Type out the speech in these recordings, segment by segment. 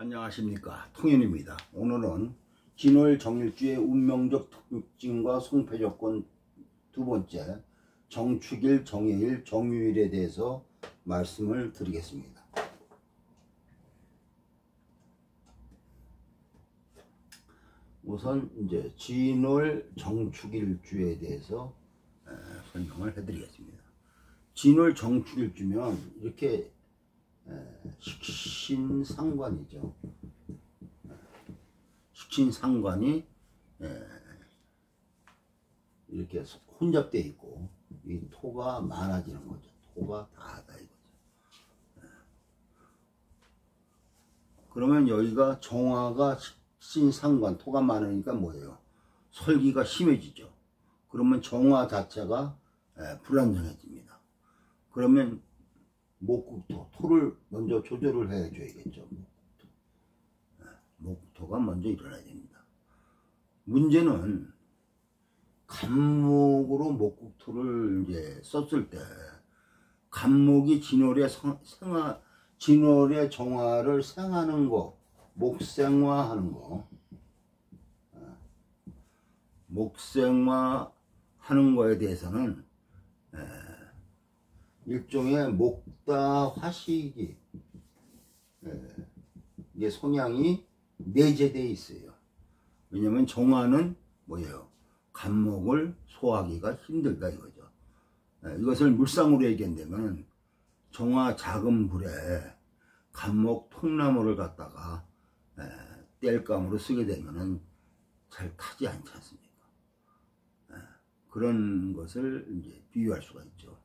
안녕하십니까, 통연입니다. 오늘은 진월 정일주의 운명적 특징과 성패 조건 두 번째 정축일, 정해일, 정유일에 대해서 말씀을 드리겠습니다. 우선 이제 진월 정축일주에 대해서 설명을 해드리겠습니다. 진월 정축일주면 이렇게 식신상관이죠. 식신상관이 이렇게 혼잡되어 있고 이 토가 많아지는 거죠. 토가 다하다 이거죠. 그러면 여기가 정화가 식신상관, 토가 많으니까 뭐예요? 설기가 심해지죠. 그러면 정화 자체가 불안정해집니다. 그러면 목국토, 토를 먼저 조절을 해줘야겠죠. 목토가 먼저 일어나야 됩니다. 문제는 간목으로 목국토를 이제 썼을 때 간목이 진월의 정화를 생하는 거, 목생화하는 거, 목생화하는 거에 대해서는 일종의 목다 화식이 이게 성향이 내재되어 있어요. 왜냐면 정화는 뭐예요? 간목을 소화하기가 힘들다 이거죠. 이것을 물상으로 얘기한다면 정화 작은 불에 간목 통나무를 갖다가 땔감으로 쓰게 되면은 잘 타지 않지 않습니까? 그런 것을 이제 비유할 수가 있죠.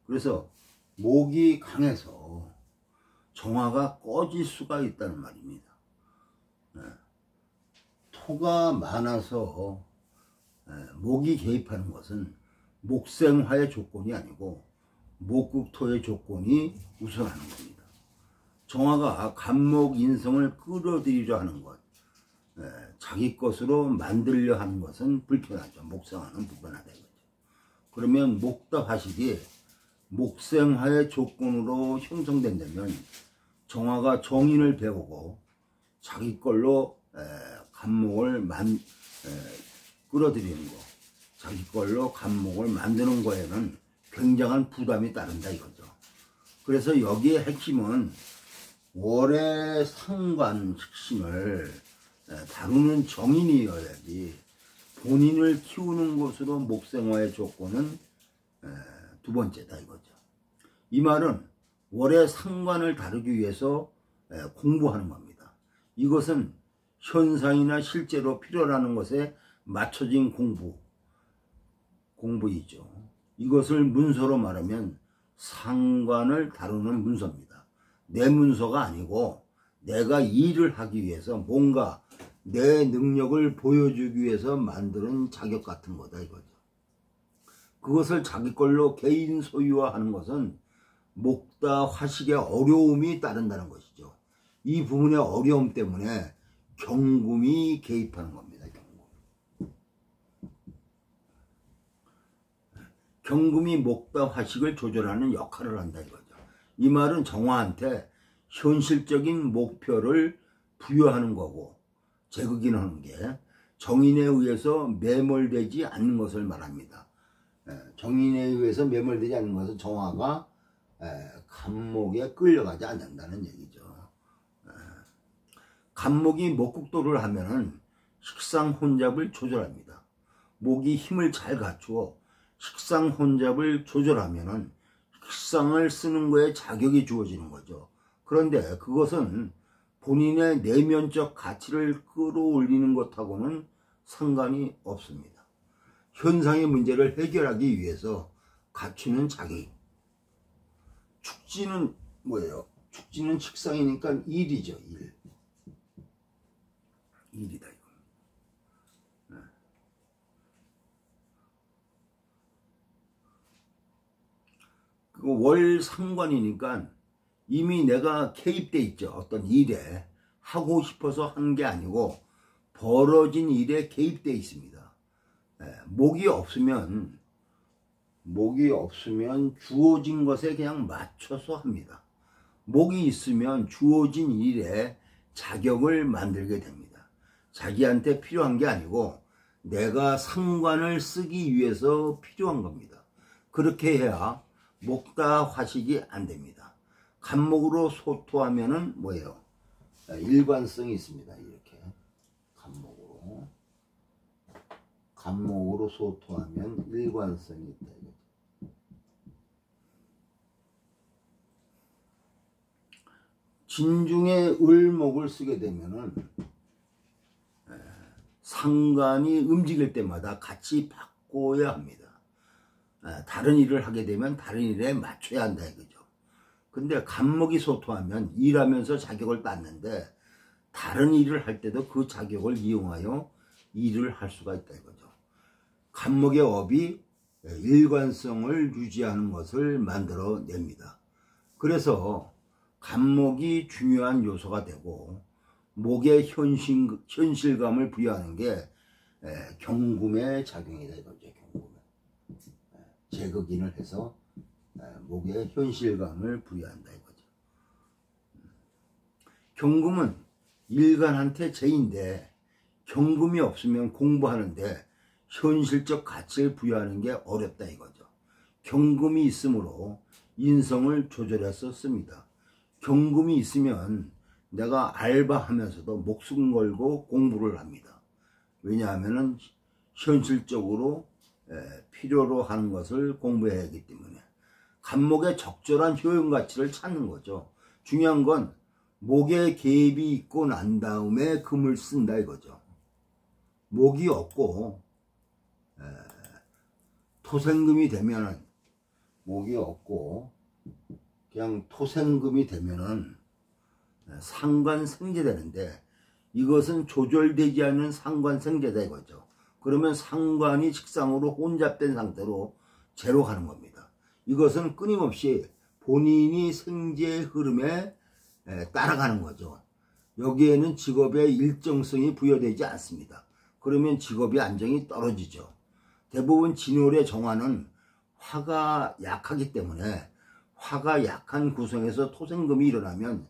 그래서 목이 강해서 정화가 꺼질 수가 있다는 말입니다. 토가 많아서 목이 개입하는 것은 목생화의 조건이 아니고 목국토의 조건이 우선하는 겁니다. 정화가 간목 인성을 끌어들이려 하는 것, 자기 것으로 만들려 하는 것은 불편하죠. 목생화는 불편하다 이거죠. 그러면 목다 화식이 목생화의 조건으로 형성된다면 정화가 정인을 배우고 자기 걸로 간목을 끌어들이는 거, 자기 걸로 간목을 만드는 거에는 굉장한 부담이 따른다 이거죠. 그래서 여기에 핵심은 월의 상관 식신을 다루는 정인이어야지 본인을 키우는 것으로 목생화의 조건은 두 번째다 이거죠. 이 말은 월의 상관을 다루기 위해서 공부하는 겁니다. 이것은 현상이나 실제로 필요라는 것에 맞춰진 공부이죠. 이것을 문서로 말하면 상관을 다루는 문서입니다. 내 문서가 아니고 내가 일을 하기 위해서 뭔가 내 능력을 보여주기 위해서 만드는 자격 같은 거다 이거죠. 그것을 자기 걸로 개인 소유화하는 것은 목다 화식의 어려움이 따른다는 것이죠. 이 부분의 어려움 때문에 경금이 개입하는 겁니다. 경금이 목다 화식을 조절하는 역할을 한다 이거죠. 이 말은 정화한테 현실적인 목표를 부여하는 거고 제극인하는 게 정인에 의해서 매몰되지 않는 것을 말합니다. 정인에 의해서 매몰되지 않는 것은 정화가 간목에 끌려가지 않는다는 얘기죠. 간목이 목국토를 하면은 식상 혼잡을 조절합니다. 목이 힘을 잘 갖추어 식상 혼잡을 조절하면은 식상을 쓰는 거에 자격이 주어지는 거죠. 그런데 그것은 본인의 내면적 가치를 끌어올리는 것하고는 상관이 없습니다. 현상의 문제를 해결하기 위해서 갖추는 자기. 축지는 뭐예요? 축지는 식상이니까 일이죠. 일이다 이거. 그 월 상관이니까 이미 내가 개입돼 있죠. 어떤 일에 하고 싶어서 한 게 아니고 벌어진 일에 개입돼 있습니다. 목이 없으면 주어진 것에 그냥 맞춰서 합니다. 목이 있으면 주어진 일에 자격을 만들게 됩니다. 자기한테 필요한 게 아니고 내가 상관을 쓰기 위해서 필요한 겁니다. 그렇게 해야 목다 화식이 안 됩니다. 간목으로 소토하면은 뭐예요? 일관성이 있습니다. 이렇게 간목으로 소토하면 일관성이 있다. 진중에 을목을 쓰게 되면은 상관이 움직일 때마다 같이 바꿔야 합니다. 다른 일을 하게 되면 다른 일에 맞춰야 한다 이거죠. 근데 간목이 소토하면 일하면서 자격을 땄는데 다른 일을 할 때도 그 자격을 이용하여 일을 할 수가 있다 이거죠. 간목의 업이 일관성을 유지하는 것을 만들어냅니다. 그래서 간목이 중요한 요소가 되고 목의 현실감을 부여하는 게 경금의 작용이다 이거죠. 경금에 제극인을 해서 목의 현실감을 부여한다 이거죠. 경금은 일간한테 제인데 경금이 없으면 공부하는데 현실적 가치를 부여하는 게 어렵다 이거죠. 경금이 있으므로 인성을 조절해서 씁니다. 경금이 있으면 내가 알바하면서도 목숨 걸고 공부를 합니다. 왜냐하면 현실적으로 필요로 하는 것을 공부해야 하기 때문에 간목의 적절한 효용 가치를 찾는 거죠. 중요한 건 목에 갭이 있고 난 다음에 금을 쓴다 이거죠. 목이 없고 토생금이 되면은 목이 없고 그냥 토생금이 되면은 상관생제되는데 이것은 조절되지 않는 상관생제다 이거죠. 그러면 상관이 직상으로 혼잡된 상태로 제로 가는 겁니다. 이것은 끊임없이 본인이 생제의 흐름에 따라가는 거죠. 여기에는 직업의 일정성이 부여되지 않습니다. 그러면 직업의 안정이 떨어지죠. 대부분 진월의 정화는 화가 약하기 때문에 화가 약한 구성에서 토생금이 일어나면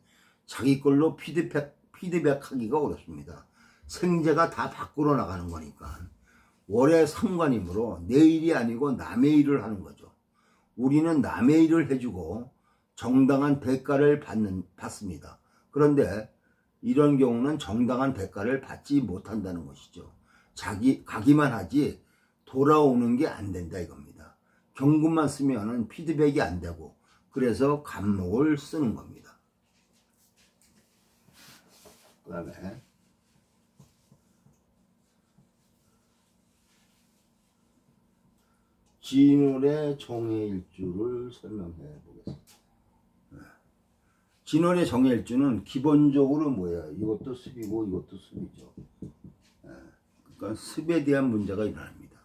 자기 걸로 피드백하기가 어렵습니다. 생제가 다 밖으로 나가는 거니까. 월의 상관이므로 내 일이 아니고 남의 일을 하는 거죠. 우리는 남의 일을 해주고 정당한 대가를 받습니다. 그런데 이런 경우는 정당한 대가를 받지 못한다는 것이죠. 가기만 하지 돌아오는 게 안 된다 이겁니다. 경금만 쓰면은 피드백이 안 되고 그래서 간목을 쓰는 겁니다. 그 다음에 진월의 정해일주를 설명해 보겠습니다. 진월의 정해일주는 기본적으로 뭐야? 이것도 습이고 이것도 습이죠. 그러니까 습에 대한 문제가 일어납니다.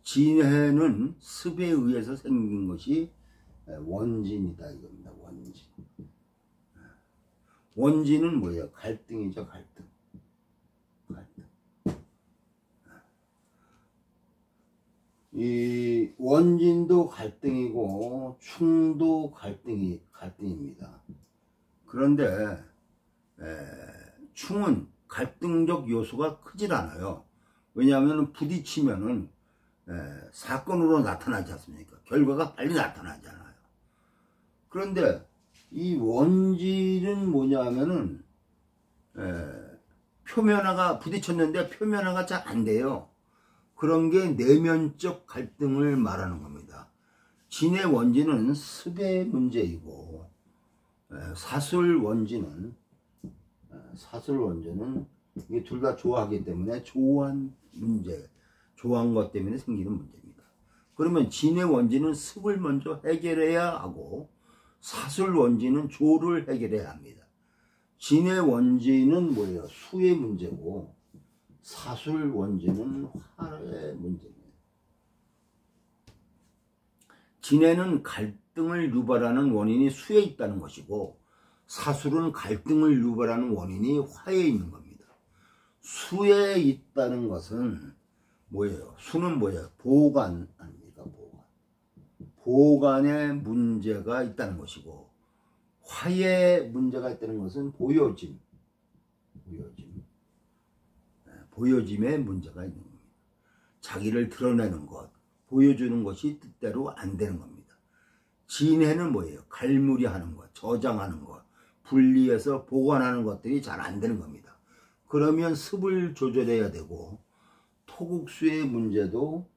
진해는 습에 의해서 생긴 것이 원진이다 이겁니다. 원진. 원진은 뭐예요? 갈등이죠. 갈등. 이 원진도 갈등이고 충도 갈등입니다. 그런데 충은 갈등적 요소가 크질 않아요. 왜냐하면 부딪히면은 사건으로 나타나지 않습니까? 결과가 빨리 나타나잖아요. 그런데 이 원진은 뭐냐 하면은 표면화가 부딪혔는데 표면화가 잘 안 돼요. 그런 게 내면적 갈등을 말하는 겁니다. 진의 원진은 습의 문제이고 사술 원진은 이게 둘 다 좋아하기 때문에 좋아한 것 때문에 생기는 문제입니다. 그러면 진의 원진은 습을 먼저 해결해야 하고 사술 원진은 조를 해결해야 합니다. 진의 원진은 뭐예요? 수의 문제고 사술 원진은 화의 문제입니다. 진해는 갈등을 유발하는 원인이 수에 있다는 것이고 사술은 갈등을 유발하는 원인이 화에 있는 겁니다. 수에 있다는 것은 뭐예요? 수는 뭐예요? 보관 아닙니까? 보관에 문제가 있다는 것이고 화에 문제가 있다는 것은 보여짐. 보여짐. 보여짐에 문제가 있는 겁니다. 자기를 드러내는 것, 보여주는 것이 뜻대로 안 되는 겁니다. 진해는 뭐예요? 갈무리하는 것, 저장하는 것, 분리해서 보관하는 것들이 잘 안 되는 겁니다. 그러면 습을 조절해야 되고 토국수의 문제도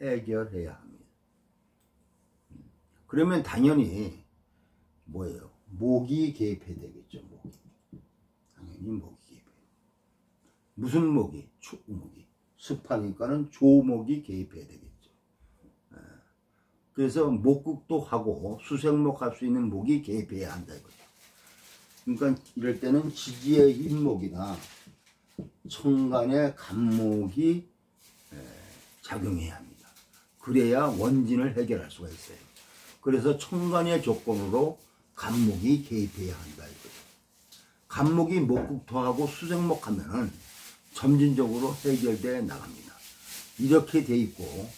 해결해야 합니다. 그러면 당연히 뭐예요? 목이 개입해야 되겠죠. 목이. 당연히 목이 개입해요. 무슨 목이? 축목이. 습하니까는 조목이 개입해야 되겠죠. 그래서 목국도 하고 수생목 할 수 있는 목이 개입해야 한다 이거죠. 그러니까 이럴 때는 지지의 인목이나 청간의 간목이 작용해야 합니다. 그래야 원진을 해결할 수가 있어요. 그래서 청간의 조건으로 간목이 개입해야 한다 이거죠. 간목이 목국토하고 수생목 하면은 점진적으로 해결돼 나갑니다. 이렇게 돼 있고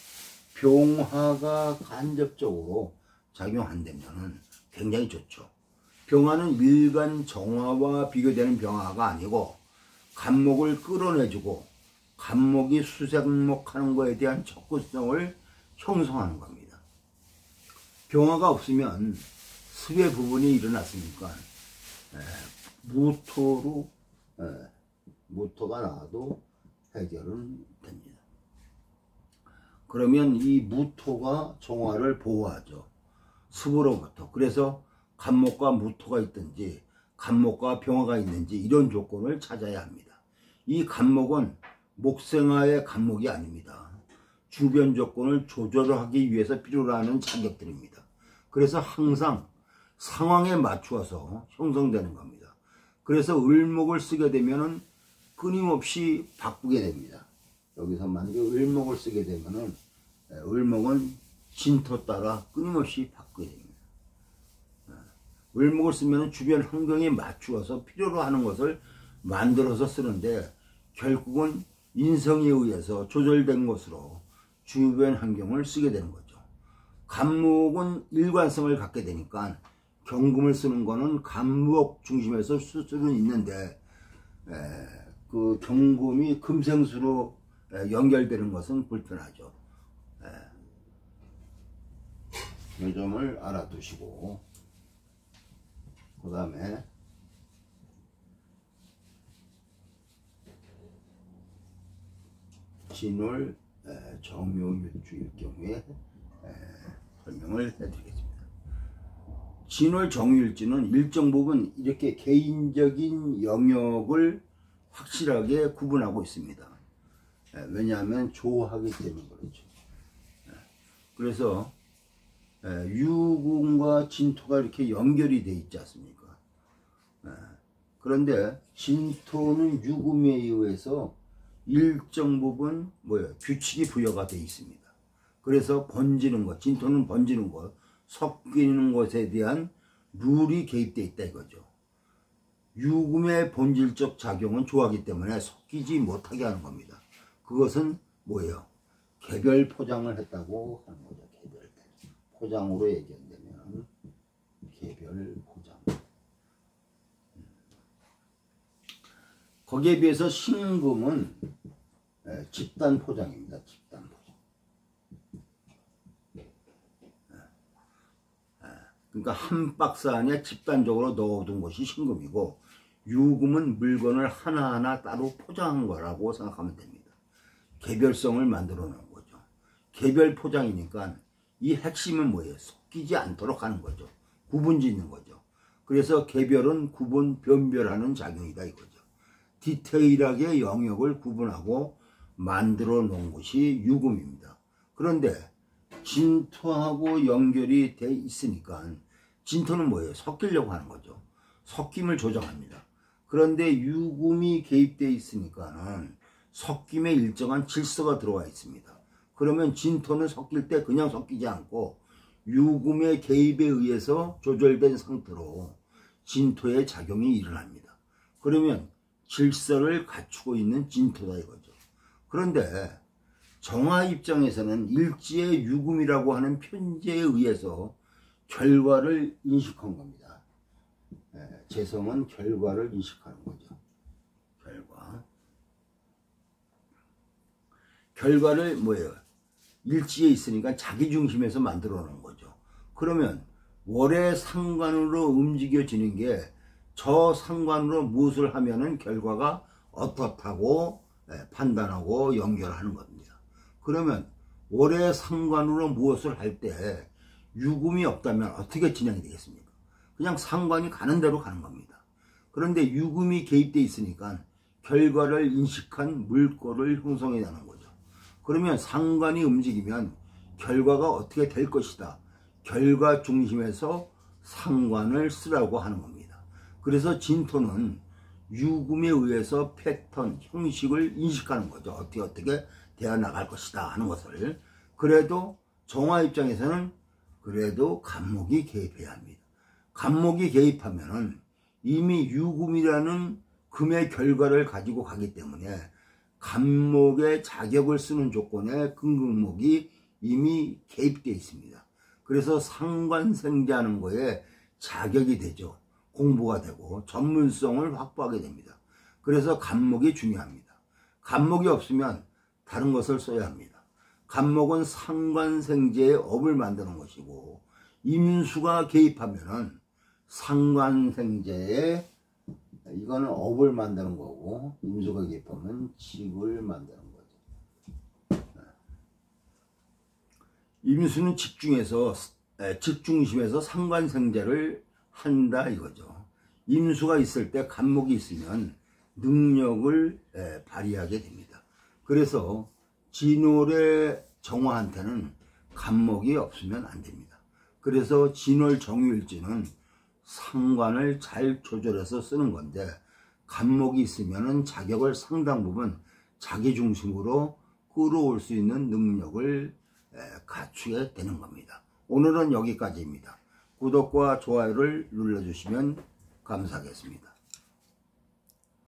병화가 간접적으로 작용 안 되면은 굉장히 좋죠. 병화는 일간 정화와 비교되는 병화가 아니고 간목을 끌어내주고 간목이 수생목 하는 거에 대한 적극성을 형성하는 겁니다. 병화가 없으면 습의 부분이 일어났으니까 무토가 나와도 해결은 됩니다. 그러면 이 무토가 정화를 보호하죠. 습으로부터. 그래서 간목과 무토가 있든지 간목과 병화가 있는지 이런 조건을 찾아야 합니다. 이 간목은 목생화의 간목이 아닙니다. 주변 조건을 조절하기 위해서 필요로 하는 자격들입니다. 그래서 항상 상황에 맞추어서 형성되는 겁니다. 그래서 을목을 쓰게 되면은 끊임없이 바꾸게 됩니다. 여기서 만약에 을목을 쓰게 되면은 을목은 진토 따라 끊임없이 바꾸게 됩니다. 을목을 쓰면 주변 환경에 맞추어서 필요로 하는 것을 만들어서 쓰는데 결국은 인성에 의해서 조절된 것으로 주변 환경을 쓰게 되는 거죠. 간목은 일관성을 갖게 되니까 경금을 쓰는 거는 간목 중심에서 쓸 수는 있는데 그 경금이 금생수로 연결되는 것은 불편하죠. 이 점을 알아두시고 그 다음에 진월 정묘일주일 경우에 설명을 해드리겠습니다. 진월 정유일지는 일정 부분 이렇게 개인적인 영역을 확실하게 구분하고 있습니다. 왜냐하면 조하기 때문에 그렇죠. 그래서 유궁과 진토가 이렇게 연결이 되어 있지 않습니까? 그런데 진토는 유금에 의해서 일정 부분 규칙이 부여가 되어 있습니다. 그래서 번지는 것, 진토는 번지는 것, 섞이는 것에 대한 룰이 개입되어 있다 이거죠. 유금의 본질적 작용은 조하기 때문에 섞이지 못하게 하는 겁니다. 그것은 뭐예요? 개별 포장을 했다고 하는 거죠. 개별 포장으로 얘기한다면 개별 포장. 거기에 비해서 신금은 집단 포장입니다. 집단 포장. 그러니까 한 박스 안에 집단적으로 넣어둔 것이 신금이고 유금은 물건을 하나하나 따로 포장한 거라고 생각하면 됩니다. 개별성을 만들어 놓은 거죠. 개별 포장이니까 이 핵심은 뭐예요? 섞이지 않도록 하는 거죠. 구분 짓는 거죠. 그래서 개별은 구분, 변별하는 작용이다 이거죠. 디테일하게 영역을 구분하고 만들어 놓은 것이 유금입니다. 그런데 진토하고 연결이 돼 있으니까 진토는 뭐예요? 섞이려고 하는 거죠. 섞임을 조정합니다. 그런데 유금이 개입되어 있으니까는 섞임에 일정한 질서가 들어와 있습니다. 그러면 진토는 섞일 때 그냥 섞이지 않고 유금의 개입에 의해서 조절된 상태로 진토의 작용이 일어납니다. 그러면 질서를 갖추고 있는 진토다 이거죠. 그런데 정화 입장에서는 일지의 유금이라고 하는 편제에 의해서 결과를 인식한 겁니다. 재성은 결과를 인식하는 거죠. 결과를 뭐예요? 일지에 있으니까 자기 중심에서 만들어 놓은 거죠. 그러면 월의 상관으로 움직여지는 게 저 상관으로 무엇을 하면은 결과가 어떻다고 판단하고 연결하는 겁니다. 그러면 월의 상관으로 무엇을 할 때 유금이 없다면 어떻게 진행이 되겠습니까? 그냥 상관이 가는 대로 가는 겁니다. 그런데 유금이 개입되어 있으니까 결과를 인식한 물꼬를 형성해내는 거죠. 그러면 상관이 움직이면 결과가 어떻게 될 것이다. 결과 중심에서 상관을 쓰라고 하는 겁니다. 그래서 진토는 유금에 의해서 패턴, 형식을 인식하는 거죠. 어떻게 되어나갈 것이다 하는 것을. 그래도 정화 입장에서는 그래도 간목이 개입해야 합니다. 간목이 개입하면은 이미 유금이라는 금의 결과를 가지고 가기 때문에 간목의 자격을 쓰는 조건에 금극목이 이미 개입되어 있습니다. 그래서 상관생자하는 거에 자격이 되죠. 공부가 되고 전문성을 확보하게 됩니다. 그래서 간목이 중요합니다. 간목이 없으면 다른 것을 써야 합니다. 간목은 상관생제의 업을 만드는 것이고 임수가 개입하면은 상관생제의 이거는 업을 만드는 거고 임수가 개입하면 직을 만드는 거죠. 임수는 직중심에서 상관생제를 한다 이거죠. 임수가 있을 때 간목이 있으면 능력을 발휘하게 됩니다. 그래서 진월의 정화한테는 간목이 없으면 안 됩니다. 그래서 진월 정유일지는 상관을 잘 조절해서 쓰는 건데 간목이 있으면은 자격을 상당 부분 자기 중심으로 끌어올 수 있는 능력을 갖추게 되는 겁니다. 오늘은 여기까지입니다. 구독과 좋아요를 눌러주시면 감사하겠습니다.